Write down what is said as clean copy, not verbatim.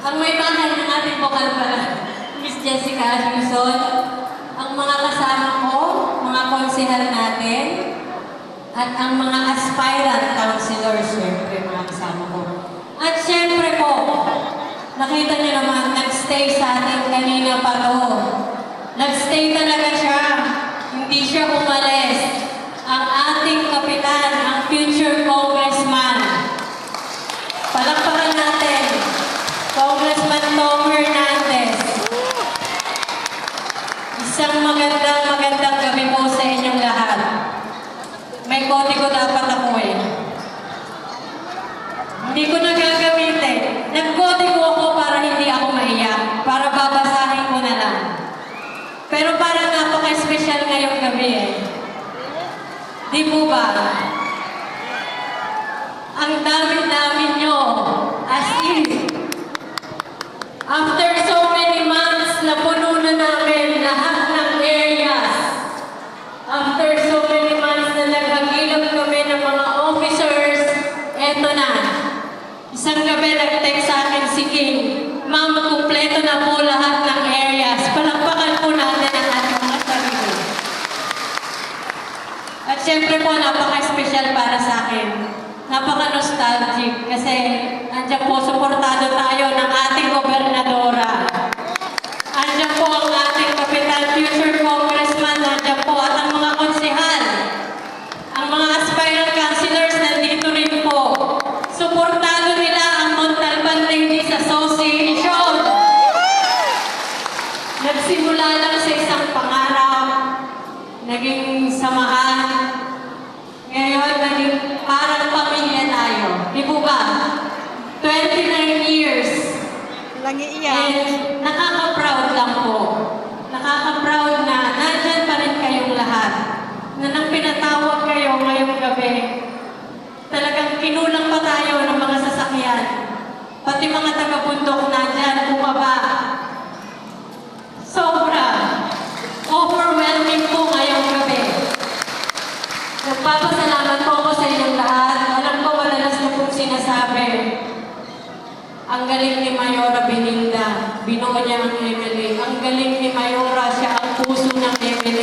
Ang may bahay ng ating bukal pala, Miss Jessica Luzon, ang mga kasama ko, mga konsehal natin, at ang mga aspirant councilors, syempre, mga kasama ko. At syempre po, nakita niyo naman, nagstay sa atin kanina pa to. Nagstay talaga siya. Hindi siya umalis. Ang ating kapitan, ang future congressman. Palakpakan natin, Congressman Tom Hernandez. Isang magandang gabi po sa inyong lahat. May kote ko dapat ako eh. Hindi ko na gagamitin. Nag-kote ko ako para hindi ako maiyak. Para babasahin ko na lang. Pero parang napaka-espesyal ngayong gabi eh. Di po ba? Ang dami-dami nyo. As in, after so many months, napuno na namin lahat ng areas. After so many months na naghagilap kami ng mga officers, eto na. Isang gabi nag-text sa akin si King, Ma'am, kumpleto na po lahat ng areas. Palakpakan po natin ang ating mga sarili. At syempre po, napaka-espesyal para sa akin. Napaka-nostalgic kasi andyan po, suportado tayo ng ating gobernadora. Andyan po ang ating kapitan, future congressman, andyan po at ang mga konsehal. Ang mga aspirant councilors nandito rin po. Suportado nila ang Montalban Ladies Association. Nagsimula lang sa isang pangarap, naging samahan, ngayon naging parang pamilya tayo. Di po ba? 29 years. And nakaka-proud lang po. Nakaka-proud na nandyan pa rin kayong lahat. Na nang pinatawag kayo ngayong gabi, talagang kinulang pa tayo ng mga sasakyan. Pati mga taga-bundok nandyan, bumaba. Sobra. Overwhelming po ngayong gabi. Nagpapasalamat po ako sa inyong lahat. Alam ko madalas na pong sinasabi. Ang galing ni Mayora Benilda. Binuo niya ang Emily. Ang galing ni Mayora, siya ang puso ng Emily.